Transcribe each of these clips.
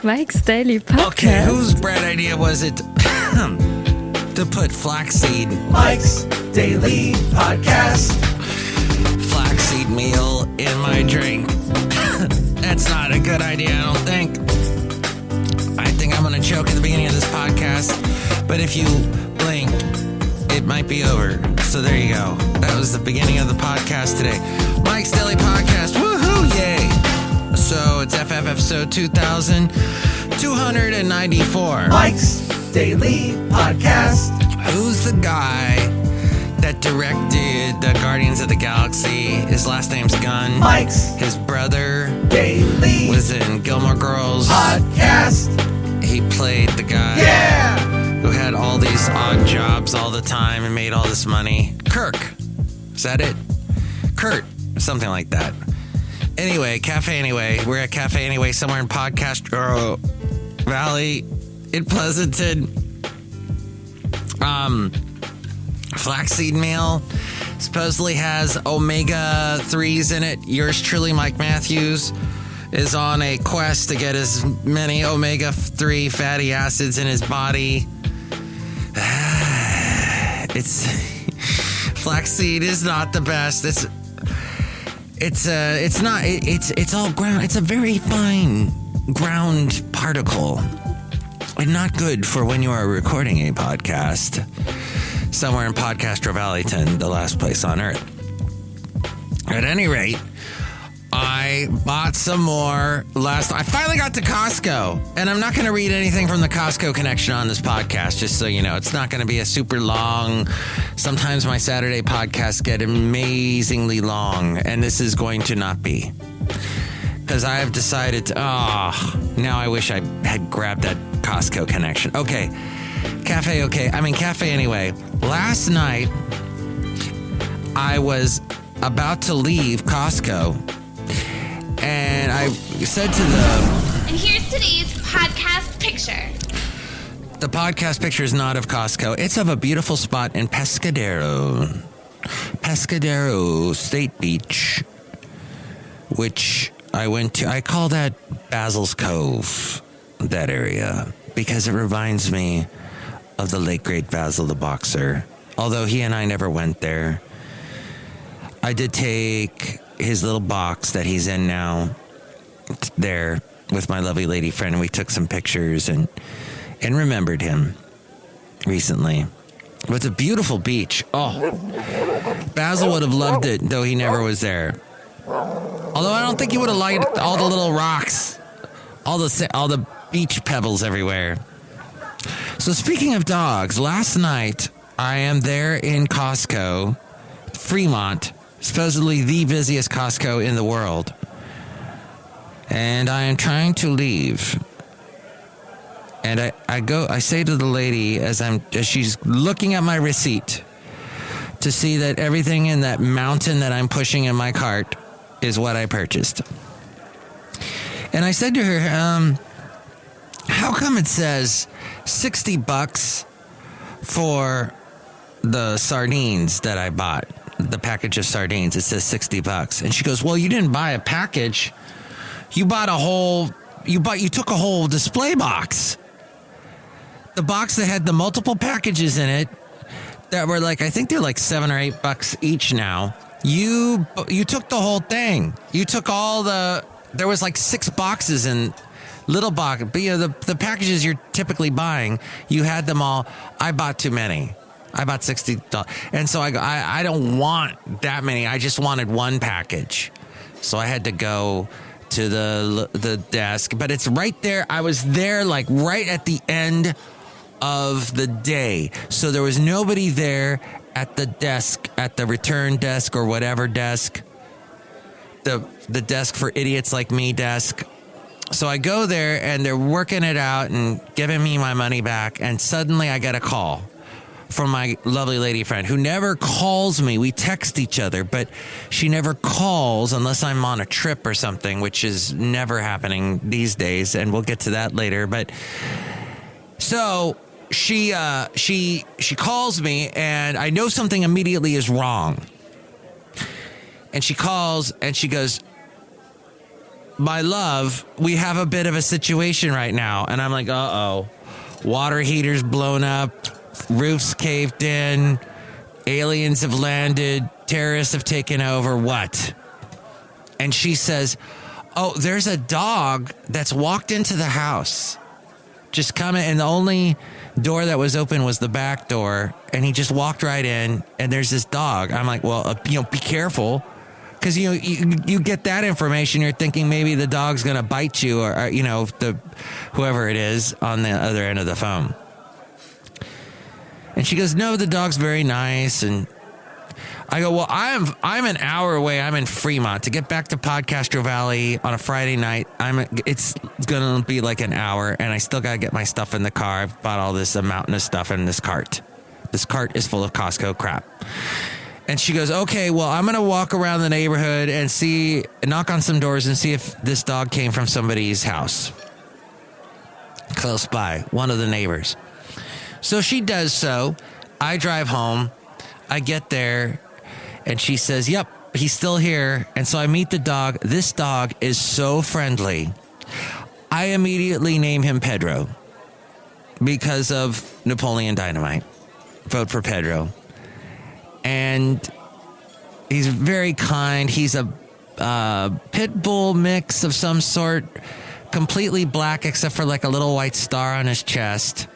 Mike's Daily Podcast. Okay, whose bright idea was it to put flaxseed? Mike's Daily Podcast. Flaxseed meal in my drink. That's not a good idea, I don't think. I think I'm going to choke at the beginning of this podcast. But if you blink, it might be over. So there you go. That was the beginning of the podcast today. Mike's Daily Podcast. Woohoo! Yay! So it's FF episode 2294. Mike's Daily Podcast. Who's the guy that directed the Guardians of the Galaxy? His last name's Gunn. Mike's His brother Daily was in Gilmore Girls. Podcast. He played the guy who had all these odd jobs all the time and made all this money. Kirk. Is that it? Kurt. Something like that. Anyway, Cafe Anyway. We're at Cafe Anyway somewhere in Podcast Valley in Pleasanton. Flaxseed meal supposedly has omega-3s in it. Yours truly, Mike Matthews, is on a quest to get as many omega-3 fatty acids in his body. Flaxseed is not the best. It's all ground. It's a very fine ground particle, and not good for when you are recording a podcast somewhere in Podcastro Valleyton, the last place on earth. At any rate, I bought some more I finally got to Costco, and I'm not going to read anything from the Costco connection on this podcast, just so you know. It's not going to be a super long. Sometimes my Saturday podcasts get amazingly long, and this is going to not be. Because I have decided to, now I wish I had grabbed that Costco connection. Okay. Cafe Anyway. Last night, I was about to leave Costco, and I said to them... And here's today's podcast picture. The podcast picture is not of Costco. It's of a beautiful spot in Pescadero State Beach, which I went to. I call that Basil's Cove, that area, because it reminds me of the late great Basil the boxer. Although he and I never went there. I did take his little box that he's in now there with my lovely lady friend, and we took some pictures and remembered him recently. It was a beautiful beach. Oh, Basil would have loved it, though he never was there. Although I don't think he would have liked all the little rocks, all the beach pebbles everywhere. So speaking of dogs, last night I am there in Costco, Fremont, supposedly the busiest Costco in the world. And I am trying to leave. And I say to the lady as she's looking at my receipt to see that everything in that mountain that I'm pushing in my cart is what I purchased. And I said to her, how come it says $60 for the sardines that I bought? The package of sardines, it says $60. And she goes, well, you didn't buy a package. You took a whole display box. The box that had the multiple packages in it that were I think they're like $7 or $8 each now. You took the whole thing. You took there was like 6 boxes in little box. But the packages you're typically buying, you had them all. I bought too many. I bought $60. And so I don't want that many. I just wanted one package. So I had to go to the desk. But it's right there. I was there right at the end of the day. So there was nobody there at the desk, at the return desk or whatever desk. The desk for idiots like me desk. So I go there and they're working it out and giving me my money back. And suddenly I get a call from my lovely lady friend who never calls me. We text each other, but she never calls unless I'm on a trip or something, which is never happening these days. And we'll get to that later. But so she calls me and I know something immediately is wrong. And she calls and she goes, my love, we have a bit of a situation right now. And I'm like, uh-oh. Water heaters blown up. Roofs caved in. Aliens have landed. Terrorists have taken over. What? And she says, oh, there's a dog that's walked into the house. Just coming, and the only door that was open was the back door, and he just walked right in, and there's this dog. I'm like, well, be careful, because you get that information, you're thinking maybe the dog's gonna bite you, or the whoever it is on the other end of the phone. And she goes, no, the dog's very nice. And I go, well, I'm an hour away. I'm in Fremont. To get back to Podcastro Valley on a Friday night, it's going to be like an hour, and I still got to get my stuff in the car. I've bought all this mountain of stuff in this cart. This cart is full of Costco crap. And she goes, okay, well, I'm going to walk around the neighborhood and knock on some doors and see if this dog came from somebody's house close by, one of the neighbors. So she does so. I drive home. I get there. And she says, yep, he's still here. And so I meet the dog. This dog is so friendly. I immediately name him Pedro because of Napoleon Dynamite. Vote for Pedro. And he's very kind. He's a pit bull mix of some sort, completely black except for like a little white star on his chest.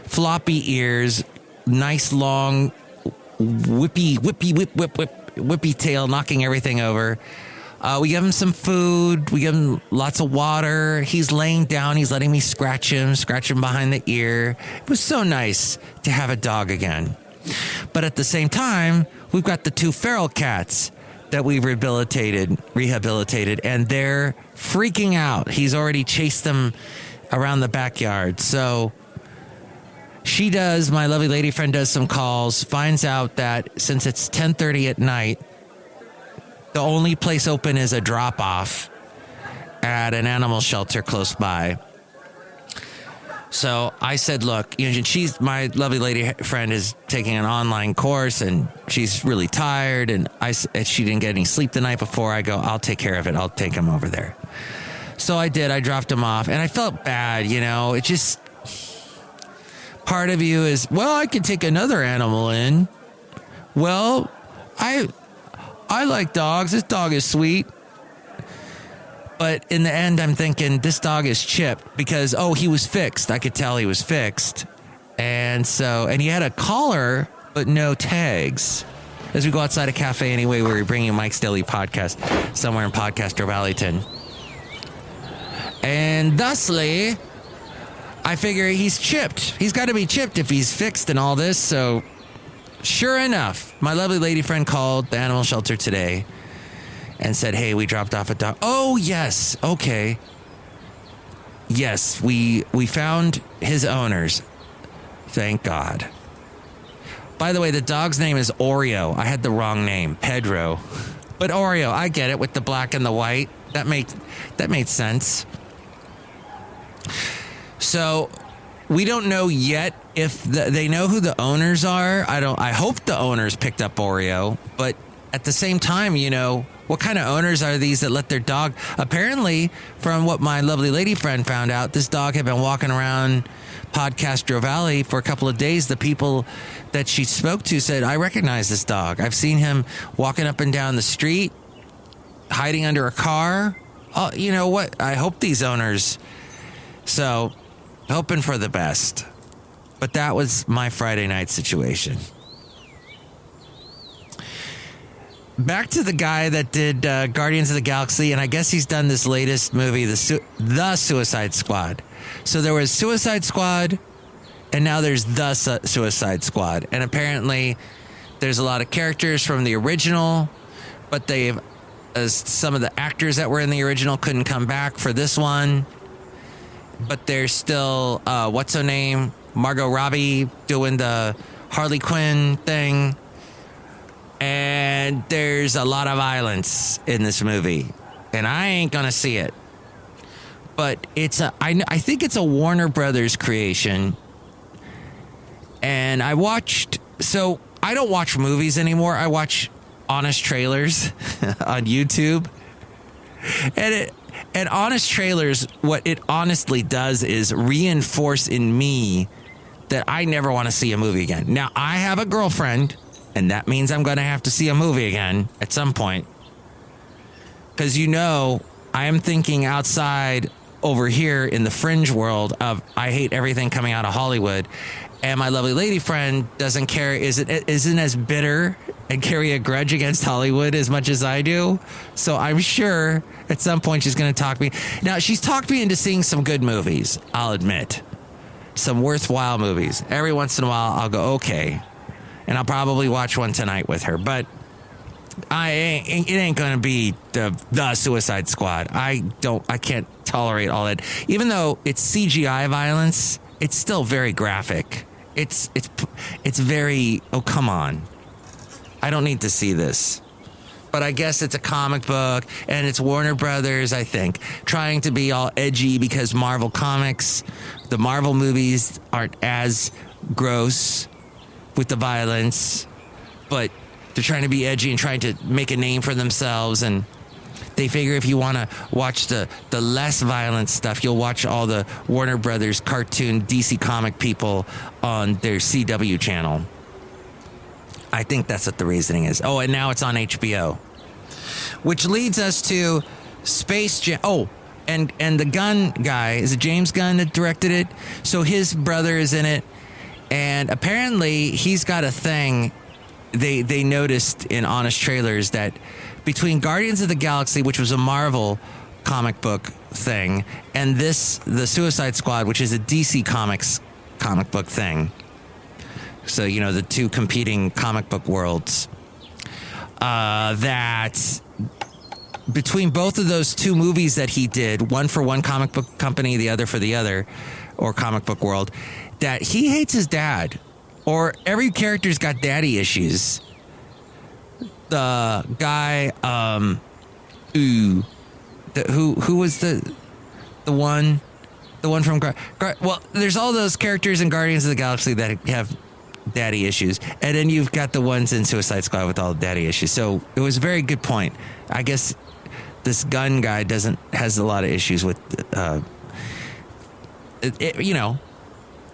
Floppy ears, nice long whippy tail, knocking everything over. We give him some food. We give him lots of water. He's laying down. He's letting me scratch him behind the ear. It was so nice to have a dog again. But at the same time, we've got the two feral cats that we've rehabilitated, and they're freaking out. He's already chased them around the backyard. So my lovely lady friend does some calls, finds out that since it's 10:30 at night, the only place open is a drop-off at an animal shelter close by. So I said, look, my lovely lady friend is taking an online course, and she's really tired, and she didn't get any sleep the night before. I go, I'll take care of it. I'll take him over there. So I did. I dropped him off, and I felt bad, It just... Part of you is, well, I could take another animal in. Well, I like dogs. This dog is sweet. But in the end, I'm thinking this dog is chipped because, he was fixed. I could tell he was fixed. And he had a collar, but no tags. As we go outside a cafe anyway, where we're bringing Mike's Daily Podcast somewhere in Podcastro Valleyton. And thusly, I figure he's chipped. He's got to be chipped if he's fixed and all this. So sure enough, my lovely lady friend called the animal shelter today and said, hey, we dropped off a dog. Oh, yes. Okay. Yes, we found his owners. Thank God. By the way, the dog's name is Oreo. I had the wrong name, Pedro. But Oreo, I get it, with the black and the white. That made sense. So we don't know yet if they know who the owners are. I hope the owners picked up Oreo, but at the same time, what kind of owners are these that let their dog? Apparently, from what my lovely lady friend found out, this dog had been walking around Podcastro Valley for a couple of days. The people that she spoke to said, I recognize this dog. I've seen him walking up and down the street, hiding under a car. Oh, you know what? I hope these owners... So, hoping for the best. But that was my Friday night situation. Back to the guy that did Guardians of the Galaxy, and I guess he's done this latest movie, the Suicide Squad. So there was Suicide Squad, and now there's the Suicide Squad. And apparently there's a lot of characters from the original, but some of the actors that were in the original couldn't come back for this one. But there's still, what's her name? Margot Robbie doing the Harley Quinn thing. And there's a lot of violence in this movie. And I ain't going to see it. But I think it's a Warner Brothers creation. And so I don't watch movies anymore. I watch honest trailers on YouTube. And And Honest Trailers, what it honestly does is reinforce in me that I never want to see a movie again. Now, I have a girlfriend, and that means I'm going to have to see a movie again at some point. Because, I am thinking outside over here in the fringe world of I hate everything coming out of Hollywood. And my lovely lady friend doesn't care, isn't as bitter and carry a grudge against Hollywood as much as I do. So I'm sure at some point she's going to talk me. Now, she's talked me into seeing some good movies, I'll admit. Some worthwhile movies. Every once in a while, I'll go, okay. And I'll probably watch one tonight with her. But it ain't going to be the Suicide Squad. I can't tolerate all that. Even though it's CGI violence, it's still very graphic. It's very, oh, come on. I don't need to see this. But I guess it's a comic book, and it's Warner Brothers, I think, trying to be all edgy because Marvel Comics, the Marvel movies aren't as gross with the violence, but they're trying to be edgy and trying to make a name for themselves, and they figure if you want to watch the less violent stuff, you'll watch all the Warner Brothers cartoon DC comic people on their CW channel. I think that's what the reasoning is. Oh, and now it's on HBO. Which leads us to Space Jam. Oh, and the Gunn guy, is it James Gunn that directed it? So his brother is in it, and apparently he's got a thing. They noticed in Honest Trailers that between Guardians of the Galaxy, which was a Marvel comic book thing, and the Suicide Squad, which is a DC Comics comic book thing. So, the two competing comic book worlds. That between both of those two movies that he did, one for one comic book company, the other for the other, or comic book world, that he hates his dad. Or every character's got daddy issues. The guy, who was the one from well, there's all those characters in Guardians of the Galaxy that have daddy issues, and then you've got the ones in Suicide Squad with all the daddy issues. So it was a very good point. I guess this Gunn guy has a lot of issues with,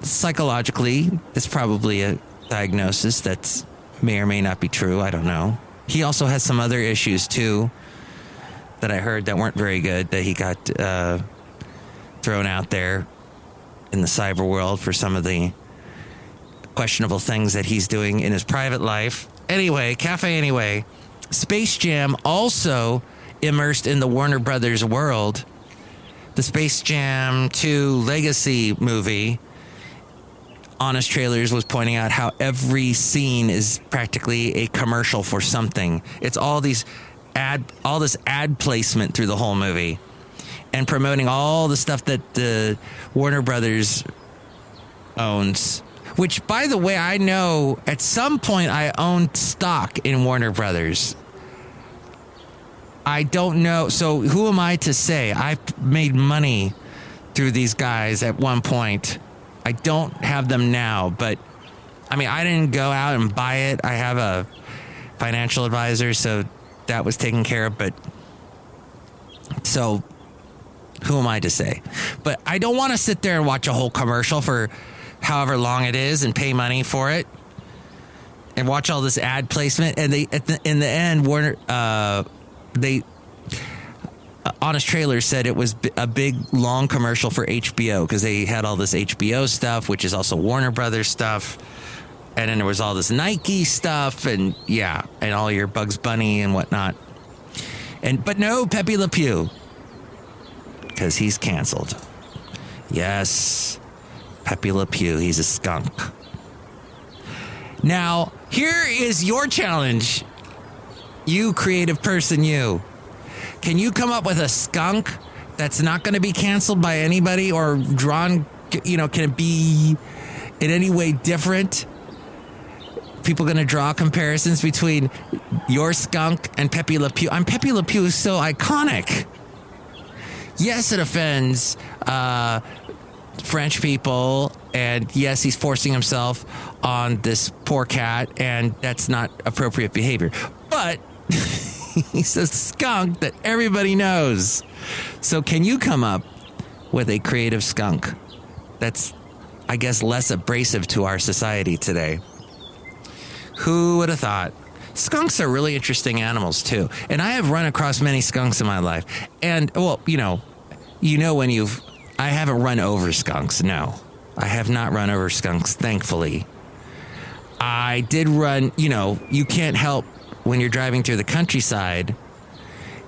psychologically, it's probably a diagnosis that may or may not be true. I don't know. He also has some other issues too that I heard that weren't very good, that he got thrown out there in the cyber world for some of the questionable things that he's doing in his private life. Anyway, Space Jam also immersed in the Warner Brothers world. The Space Jam 2 Legacy movie, Honest Trailers was pointing out how every scene is practically a commercial for something. It's all this ad placement through the whole movie, and promoting all the stuff that the Warner Brothers owns. Which, by the way, I know at some point I owned stock in Warner Brothers. I don't know. So who am I to say? I made money through these guys at one point. I don't have them now, but I mean, I didn't go out and buy it. I have a financial advisor, so that was taken care of. But so who am I to say? But I don't want to sit there and watch a whole commercial for however long it is and pay money for it and watch all this ad placement. And in the end, Warner, Honest Trailers said it was a big, long commercial for HBO because they had all this HBO stuff, which is also Warner Brothers stuff. And then there was all this Nike stuff and all your Bugs Bunny and whatnot. But no Pepe Le Pew, because he's canceled. Yes, Pepe Le Pew, he's a skunk. Now, here is your challenge, you creative person, you. Can you come up with a skunk that's not going to be canceled by anybody or drawn, can it be in any way different? People going to draw comparisons between your skunk and Pepe Le Pew. Pepe Le Pew is so iconic. Yes, it offends French people, and yes, he's forcing himself on this poor cat, and that's not appropriate behavior. But He's a skunk that everybody knows. So can you come up with a creative skunk that's, I guess, less abrasive to our society today? Who would have thought? Skunks are really interesting animals, too. And I have run across many skunks in my life. And, well, I haven't run over skunks. No, I have not run over skunks, thankfully. I did run, you can't help when you're driving through the countryside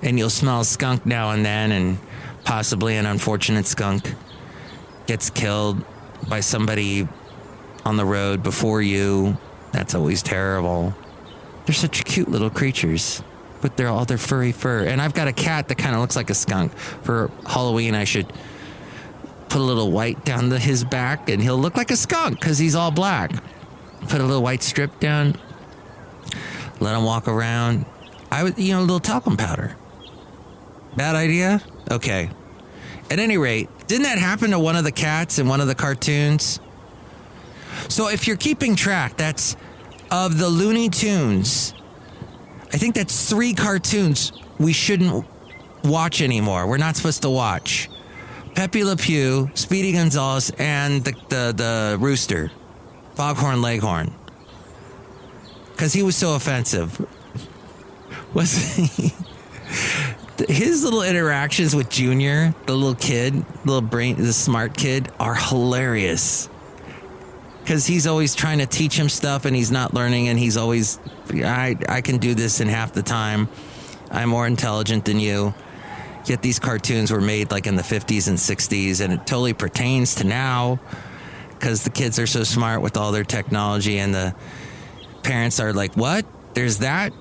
and you'll smell a skunk now and then, and possibly an unfortunate skunk gets killed by somebody on the road before you. That's always terrible. They're such cute little creatures with all their furry fur. And I've got a cat that kind of looks like a skunk. For Halloween, I should put a little white down his back and he'll look like a skunk because he's all black. Put a little white strip down. Let him walk around. A little talcum powder. Bad idea? Okay. At any rate, didn't that happen to one of the cats in one of the cartoons? So if you're keeping track, that's of the Looney Tunes. I think that's 3 cartoons we shouldn't watch anymore. We're not supposed to watch. Pepe Le Pew, Speedy Gonzales, and the rooster, Foghorn Leghorn. Because he was so offensive. Was he? His little interactions with Junior, the little kid, the smart kid, are hilarious. Because he's always trying to teach him stuff and he's not learning, and he's always, I can do this in half the time. I'm more intelligent than you. Yet these cartoons were made like in the 50s and 60s, and it totally pertains to now because the kids are so smart with all their technology, and the parents are like, what? There's that?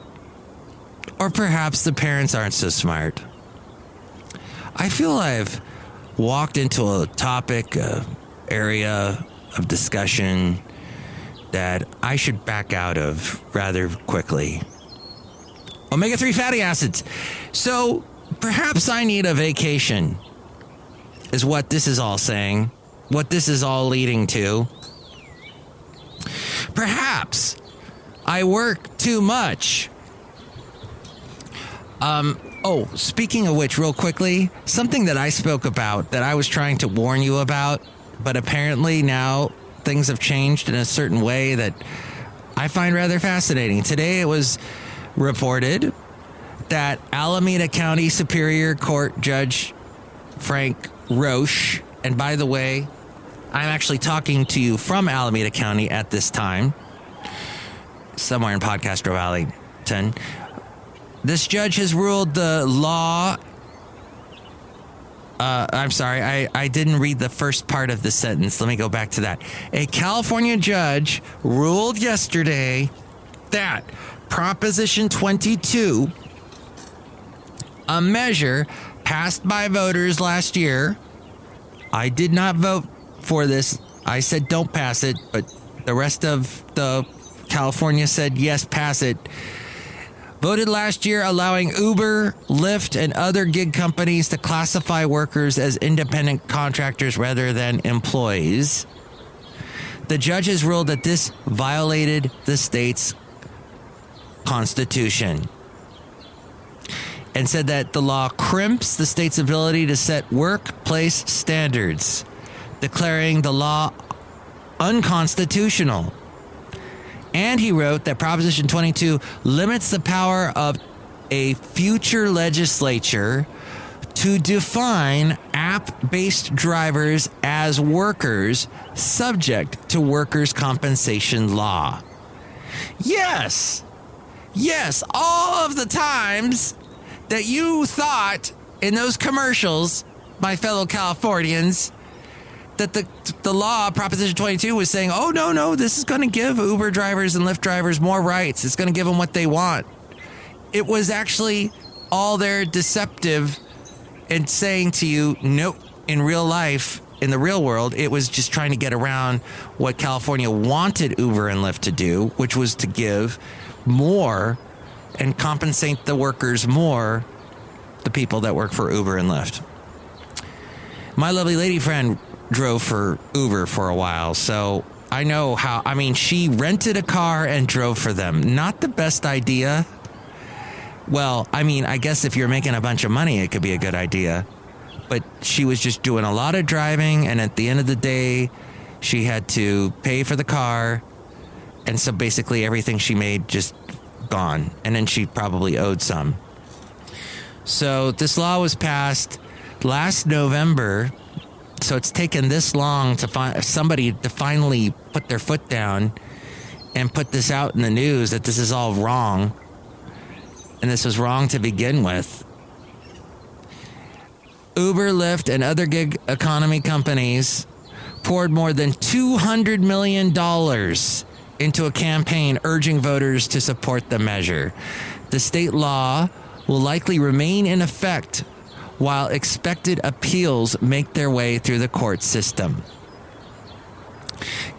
Or perhaps the parents aren't so smart. I feel I've walked into a topic, area of discussion that I should back out of rather quickly. Omega-3 fatty acids. So perhaps I need a vacation, is what this is all saying, what this is all leading to. Perhaps I work too much. Speaking of which, real quickly, something that I spoke about that I was trying to warn you about, but apparently now things have changed in a certain way that I find rather fascinating. Today it was reported that Alameda County Superior Court Judge Frank Roche, and by the way, I'm actually talking to you from Alameda County at this time, somewhere in Podcastro Valley 10. This judge has ruled the law. I'm sorry, I didn't read the first part of the sentence. Let me go back to that. A California judge ruled yesterday that Proposition 22, a measure passed by voters last year. I did not vote for this. I said don't pass it, but the rest of the California said yes, pass it. Voted last year allowing Uber, Lyft, and other gig companies to classify workers as independent contractors rather than employees. The judges ruled that this violated the state's constitution and said that the law crimps the state's ability to set workplace standards, declaring the law unconstitutional. And he wrote that Proposition 22 limits the power of a future legislature to define app-based drivers as workers subject to workers' compensation law. Yes, all of the times that you thought in those commercials, my fellow Californians, that the law, Proposition 22, was saying, oh, no, this is going to give Uber drivers and Lyft drivers more rights. It's going to give them what they want. It was actually all there deceptive and saying to you, nope, in real life, in the real world, it was just trying to get around what California wanted Uber and Lyft to do, which was to give more and compensate the workers more, the people that work for Uber and Lyft. My lovely lady friend drove for Uber for a while, so I know how. I mean, she rented a car and drove for them. Not the best idea Well, I mean, I guess if you're making a bunch of money, it could be a good idea. But she was just doing a lot of driving, and at the end of the day, she had to pay for the car. And so basically everything she made just gone. And then she probably owed some. So this law was passed last November. So it's taken this long to find somebody to finally put their foot down and put this out in the news that this is all wrong. And this was wrong to begin with. Uber, Lyft, and other gig economy companies poured more than $200 million into a campaign urging voters to support the measure. The state law will likely remain in effect while expected appeals make their way through the court system.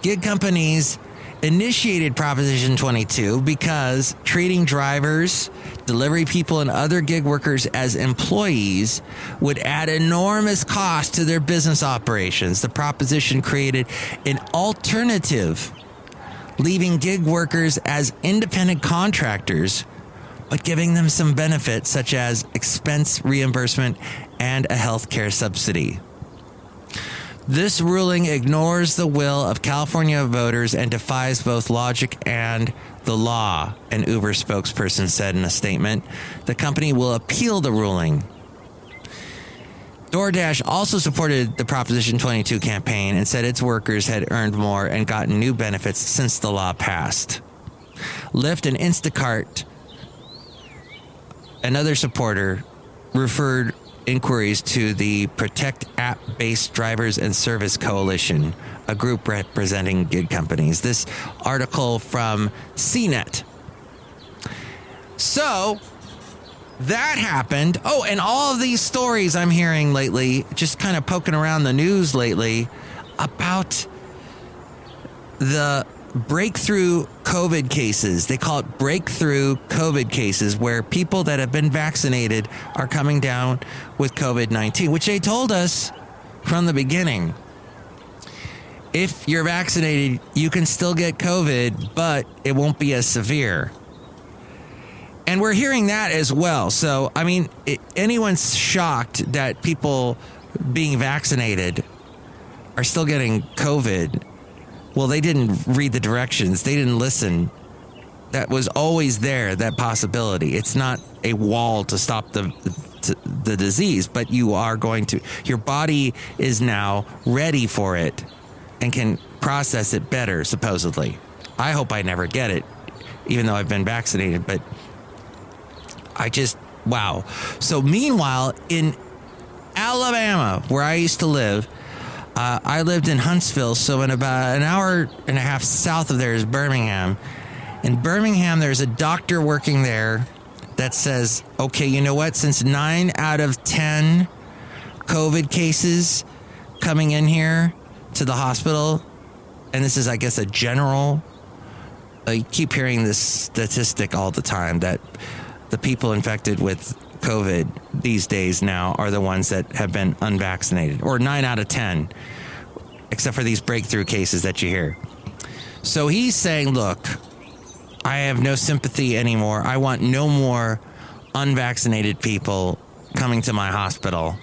Gig companies initiated Proposition 22 because treating drivers, delivery people, and other gig workers as employees would add enormous cost to their business operations. The proposition created an alternative, leaving gig workers as independent contractors, but giving them some benefits such as expense reimbursement and a health care subsidy. This ruling ignores the will of California voters and defies both logic and the law, an Uber spokesperson said in a statement. The company will appeal the ruling. DoorDash also supported the Proposition 22 campaign and said its workers had earned more and gotten new benefits since the law passed. Lyft and Instacart, another supporter, referred inquiries to the Protect App-Based Drivers and Service Coalition, a group representing gig companies. This article from CNET. So that happened. Oh, and all of these stories I'm hearing lately, just kind of poking around the news lately, about the breakthrough COVID cases. They call it breakthrough COVID cases, where people that have been vaccinated are coming down with COVID-19, which they told us from the beginning. If you're vaccinated, you can still get COVID, but it won't be as severe. And we're hearing that as well. So, I mean, anyone's shocked that people being vaccinated are still getting COVID. Well, they didn't read the directions. They didn't listen. That was always there, that possibility. It's not a wall to stop the disease, but you are going to, your body is now ready for it and can process it better, supposedly. I hope I never get it, even though I've been vaccinated, but wow. So meanwhile, in Alabama, where I used to live, I lived in Huntsville, so in about an hour and a half south of there is Birmingham. In Birmingham, there's a doctor working there that says, okay, you know what? Since 9 out of 10 COVID cases coming in here to the hospital, and this is, I guess, a general, I keep hearing this statistic all the time that the people infected with COVID these days now are the ones that have been unvaccinated, or 9 out of 10, except for these breakthrough cases that you hear. So he's saying, look, I have no sympathy anymore. I want no more unvaccinated people coming to my hospital.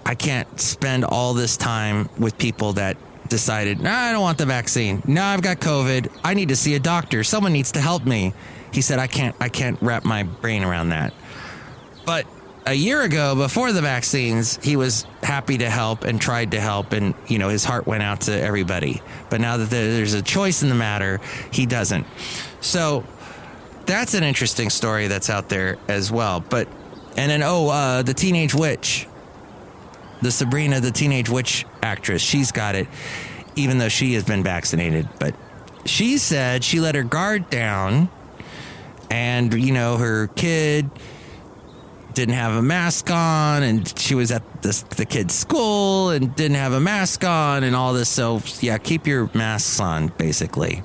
I can't spend all this time with people that decided, no, I don't want the vaccine. No, I've got COVID. I need to see a doctor. Someone needs to help me. He said, I can't wrap my brain around that. But a year ago, before the vaccines, he was happy to help and tried to help, and his heart went out to everybody. But now that there's a choice in the matter, he doesn't. So that's an interesting story that's out there as well. But and then the Teenage Witch, the Sabrina the Teenage Witch actress, she's got it, even though she has been vaccinated. But she said she let her guard down, and her kid didn't have a mask on, and she was at the kid's school and didn't have a mask on and all this. So yeah, keep your masks on, basically,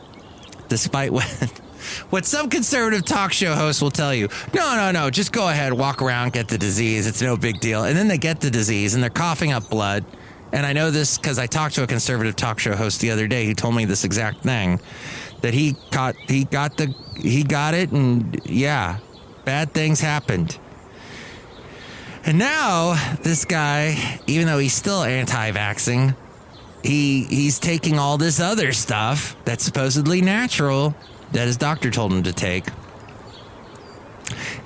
despite what some conservative talk show hosts will tell you. No, just go ahead, walk around, get the disease, it's no big deal. And then they get the disease and they're coughing up blood. And I know this because I talked to a conservative talk show host the other day. He told me this exact thing, that he got it, and yeah, Bad things happened. And now this guy, even though he's still anti-vaxxing, he's taking all this other stuff that's supposedly natural that his doctor told him to take.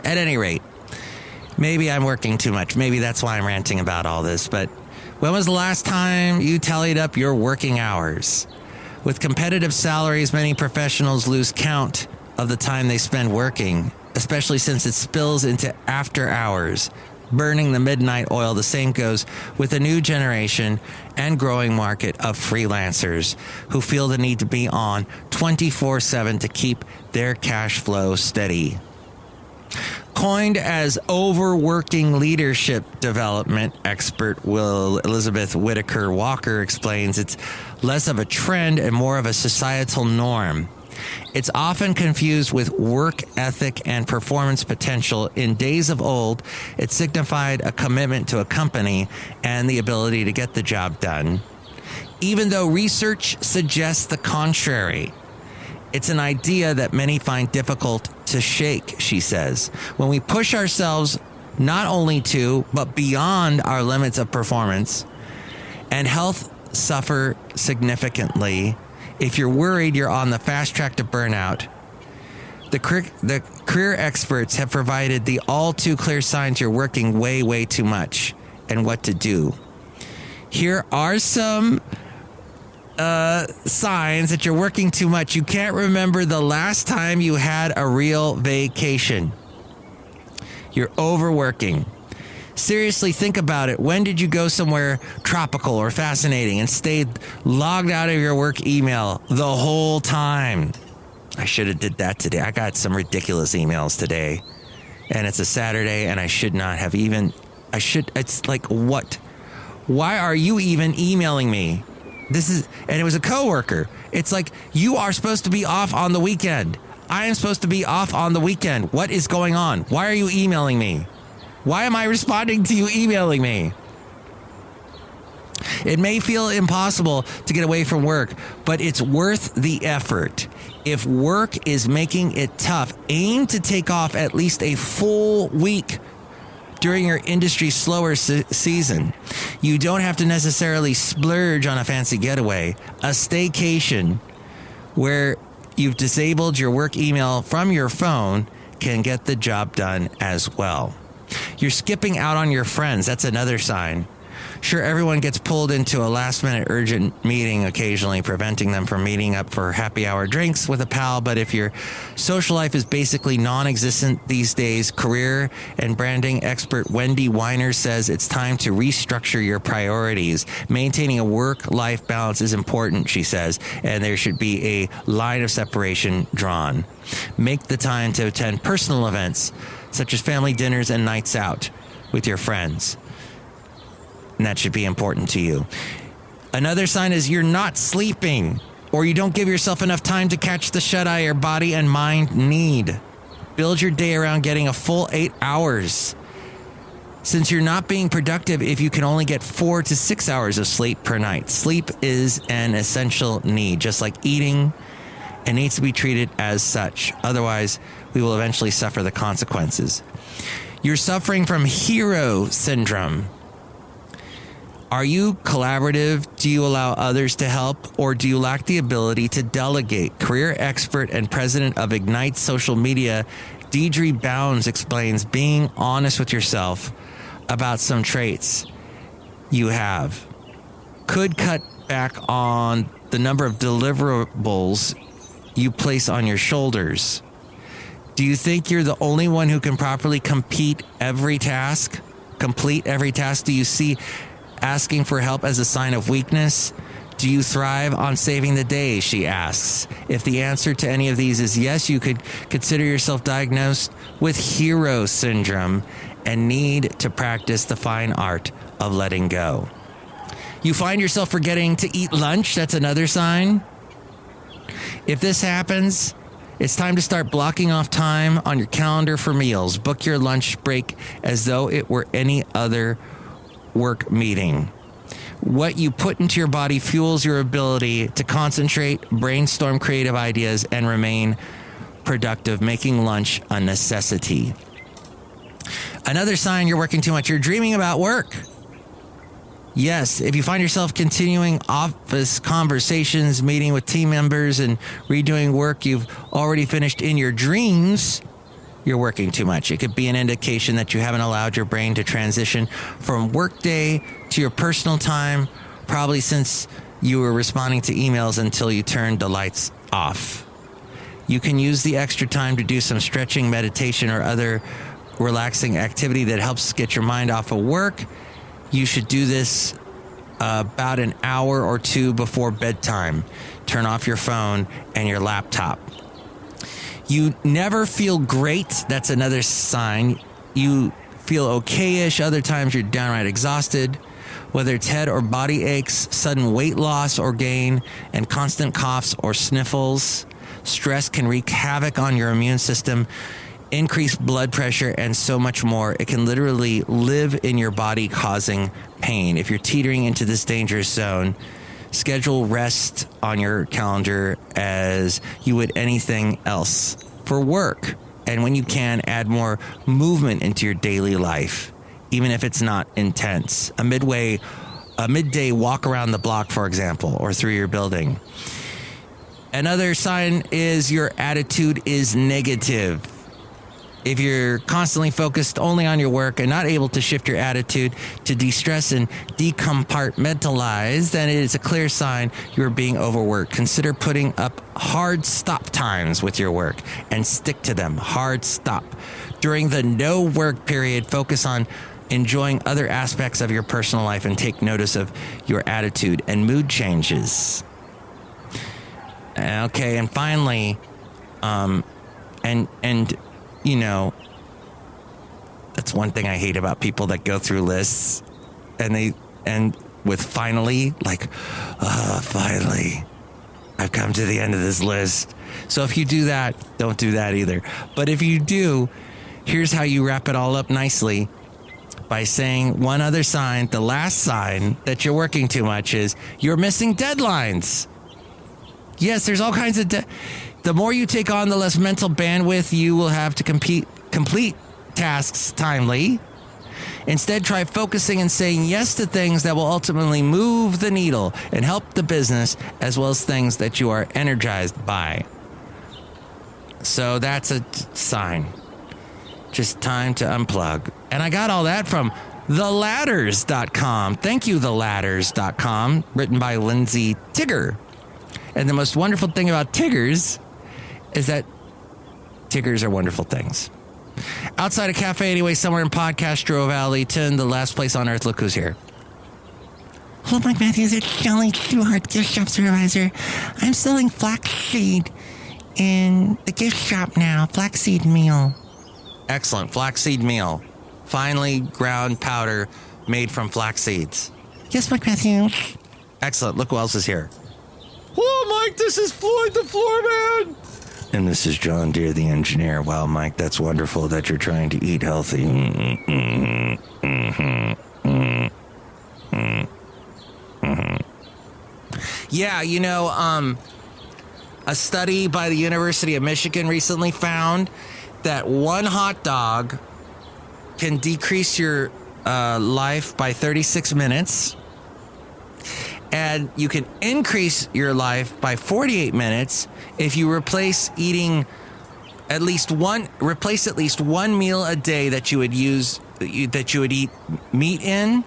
At any rate, maybe I'm working too much. Maybe that's why I'm ranting about all this. But when was the last time you tallied up your working hours? With competitive salaries, many professionals lose count of the time they spend working, especially since it spills into after hours, burning the midnight oil. The same goes with the new generation and growing market of freelancers who feel the need to be on 24/7 to keep their cash flow steady. Coined as overworking leadership development expert Elizabeth Whitaker Walker explains it's less of a trend and more of a societal norm. It's often confused with work ethic and performance potential. In days of old, it signified a commitment to a company and the ability to get the job done. Even though research suggests the contrary, it's an idea that many find difficult to shake, she says. When we push ourselves not only to, but beyond our limits of performance, and health suffer significantly, if you're worried you're on the fast track to burnout, the career experts have provided the all too clear signs you're working way, way too much and what to do. Here are some signs that you're working too much. You can't remember the last time you had a real vacation. You're overworking. Seriously, think about it. When did you go somewhere tropical or fascinating and stayed logged out of your work email the whole time? I should have did that today. I got some ridiculous emails today, and it's a Saturday, and I should not have even. It's like, what? Why are you even emailing me? And it was a coworker. It's like, you are supposed to be off on the weekend. I am supposed to be off on the weekend. What is going on? Why are you emailing me? Why am I responding to you emailing me? It may feel impossible to get away from work, but it's worth the effort. If work is making it tough, aim to take off at least a full week during your industry's slower season. You don't have to necessarily splurge on a fancy getaway. A staycation where you've disabled your work email from your phone can get the job done as well. You're skipping out on your friends. That's another sign. Sure, everyone gets pulled into a last-minute urgent meeting occasionally, preventing them from meeting up for happy hour drinks with a pal. But if your social life is basically non-existent these days, career and branding expert Wendy Weiner says it's time to restructure your priorities. Maintaining a work-life balance is important, she says, and there should be a line of separation drawn. Make the time to attend personal events, such as family dinners and nights out with your friends. And that should be important to you. Another sign is you're not sleeping, or you don't give yourself enough time to catch the shut-eye your body and mind need. Build your day around getting a full 8 hours. Since you're not being productive if you can only get 4 to 6 hours of sleep per night. Sleep is an essential need, just like eating, and needs to be treated as such. Otherwise, we will eventually suffer the consequences. You're suffering from hero syndrome. Are you collaborative? Do you allow others to help? Or do you lack the ability to delegate? Career expert and president of Ignite Social Media, Deidre Bounds, explains being honest with yourself about some traits you have could cut back on the number of deliverables you place on your shoulders. Do you think you're the only one who can properly complete every task? Do you see asking for help as a sign of weakness? Do you thrive on saving the day, she asks. If the answer to any of these is yes, you could consider yourself diagnosed with hero syndrome and need to practice the fine art of letting go. You find yourself forgetting to eat lunch? That's another sign. If this happens, it's time to start blocking off time on your calendar for meals. Book your lunch break as though it were any other work meeting. What you put into your body fuels your ability to concentrate, brainstorm creative ideas, and remain productive, making lunch a necessity. Another sign you're working too much, you're dreaming about work. Yes, if you find yourself continuing office conversations, meeting with team members, and redoing work you've already finished in your dreams, you're working too much. It could be an indication that you haven't allowed your brain to transition from workday to your personal time, probably since you were responding to emails until you turned the lights off. You can use the extra time to do some stretching, meditation, or other relaxing activity that helps get your mind off of work. You should do this about an hour or two before bedtime. Turn off your phone and your laptop. You never feel great. That's another sign. You feel okay-ish. Other times you're downright exhausted. Whether it's head or body aches, sudden weight loss or gain, and constant coughs or sniffles. Stress can wreak havoc on your immune system, increase blood pressure, and so much more. It can literally live in your body, causing pain. If you're teetering into this dangerous zone, schedule rest on your calendar as you would anything else for work. And when you can, add more movement into your daily life, even if it's not intense. A midday walk around the block, for example, or through your building. Another sign is your attitude is negative. If you're constantly focused only on your work and not able to shift your attitude to de-stress and decompartmentalize, then it is a clear sign you're being overworked. Consider putting up hard stop times with your work and stick to them. Hard stop. During the no work period, focus on enjoying other aspects of your personal life and take notice of your attitude and mood changes. Okay, and finally, you know, that's one thing I hate about people that go through lists and they end with finally, like, finally, I've come to the end of this list. So if you do that, don't do that either. But if you do, here's how you wrap it all up nicely by saying one other sign. The last sign that you're working too much is you're missing deadlines. Yes, there's all kinds of the more you take on, the less mental bandwidth you will have to complete tasks timely. Instead, try focusing and saying yes to things that will ultimately move the needle and help the business, as well as things that you are energized by. So that's a sign. Just time to unplug. And I got all that from theladders.com. Thank you, theladders.com, written by Lindsay Tigger. And the most wonderful thing about Tiggers is that Tiggers are wonderful things. Outside a cafe anyway, somewhere in Podcastro Valleyton, the last place on earth, look who's here. Hello, Mike Matthews. It's Chely Shoehart, gift shop supervisor. I'm selling flaxseed in the gift shop now. Flaxseed meal. Excellent. Flaxseed meal. Finely ground powder made from flax seeds. Yes, Mike Matthews. Excellent. Look who else is here. Hello, Mike. This is Floyd the Floorman. And this is John Deere, the engineer. Wow, Mike, that's wonderful that you're trying to eat healthy. Yeah, you know, a study by the University of Michigan recently found that one hot dog can decrease your life by 36 minutes. And you can increase your life by 48 minutes if you replace at least one meal a day that you would eat meat in.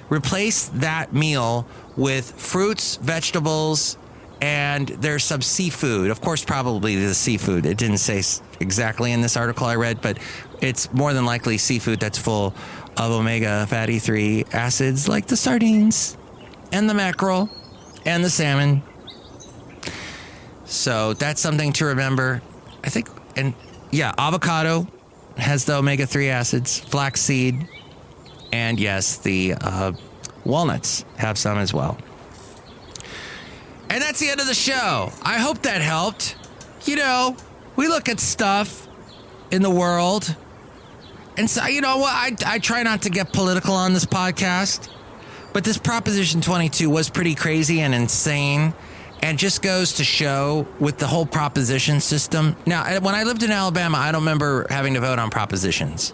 Replace that meal with fruits, vegetables, and there's some seafood. Of course, probably the seafood. It didn't say exactly in this article I read, but it's more than likely seafood that's full of omega fatty 3 acids like the sardines and the mackerel and the salmon. So that's something to remember. I think, and yeah, avocado has the omega-3 acids, flaxseed, and yes, the walnuts have some as well. And that's the end of the show. I hope that helped. You know, we look at stuff in the world, and so, you know what, I try not to get political on this podcast, but this Proposition 22 was pretty crazy and insane. And just goes to show with the whole proposition system. Now, when I lived in Alabama, I don't remember having to vote on propositions.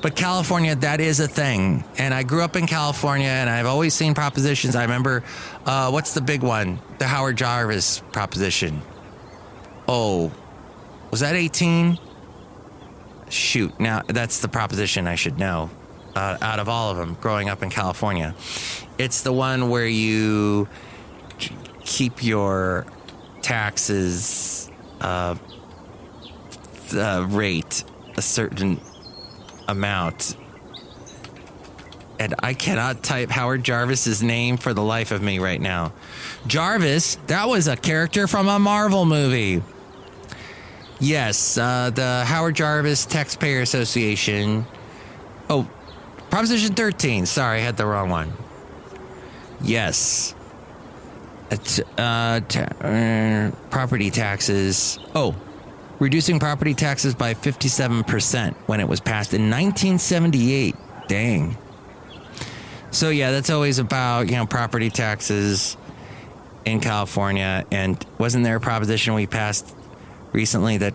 But California, that is a thing. And I grew up in California, and I've always seen propositions. I remember, what's the big one? The Howard Jarvis proposition. Oh, was that 18? Shoot, now that's the proposition I should know out of all of them growing up in California. It's the one where you keep your taxes rate a certain amount. And I cannot type Howard Jarvis's name for the life of me right now. Jarvis, that was a character from a Marvel movie. Yes, the Howard Jarvis Taxpayer Association. Oh, Proposition 13. Sorry, I had the wrong one. Yes. Property taxes. Oh, reducing property taxes by 57% when it was passed in 1978. Dang. So yeah, that's always about, property taxes in California. And wasn't there a proposition we passed recently that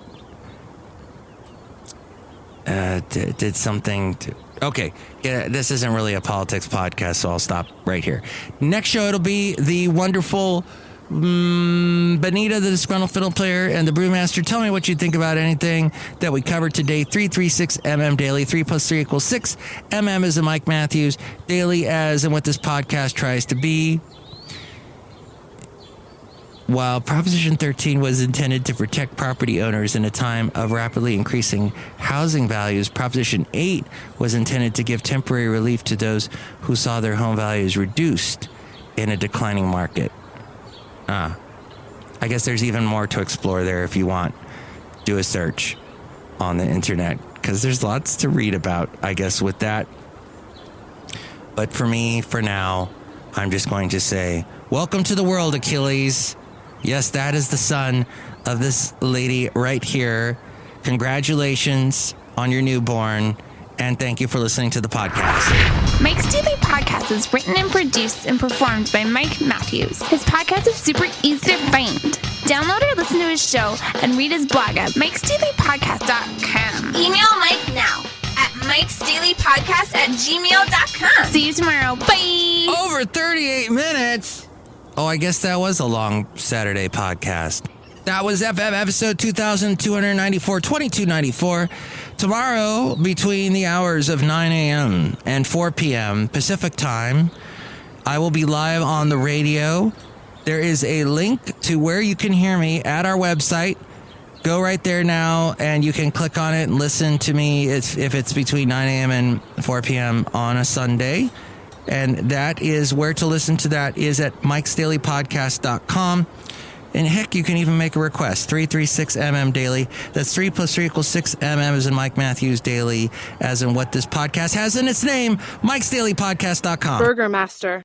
did something to... Okay, yeah, this isn't really a politics podcast, so I'll stop right here. Next show, it'll be the wonderful Benita, the Disgruntled Fiddle Player, and the Brewmaster. Tell me what you think about anything that we covered today. 336MM Daily. 3 + 3 = 6. MM is in Mike Matthews. Daily as in what this podcast tries to be. While Proposition 13 was intended to protect property owners in a time of rapidly increasing housing values, Proposition 8 was intended to give temporary relief to those who saw their home values reduced in a declining market. I guess there's even more to explore there if you want. Do a search on the internet, because there's lots to read about, I guess, with that. But for me, for now, I'm just going to say, welcome to the world, Achilles. Yes, that is the son of this lady right here. Congratulations on your newborn, and thank you for listening to the podcast. Mike's Daily Podcast is written and produced and performed by Mike Matthews. His podcast is super easy to find. Download or listen to his show and read his blog at MikesDailyPodcast.com. Email Mike now at MikesDailyPodcast@gmail.com. See you tomorrow. Bye. Over 38 minutes. Oh, I guess that was a long Saturday podcast. That was FF episode 2294, Tomorrow, between the hours of 9 a.m. and 4 p.m. Pacific time, I will be live on the radio. There is a link to where you can hear me at our website. Go right there now, and you can click on it and listen to me if it's between 9 a.m. and 4 p.m. on a Sunday. And that is where to listen to that is at MikesDailyPodcast.com. And heck, you can even make a request. 336MM Daily. That's 3 + 3 = 6. MM as in Mike Matthews Daily, as in what this podcast has in its name. MikesDailyPodcast.com. Burgermaster.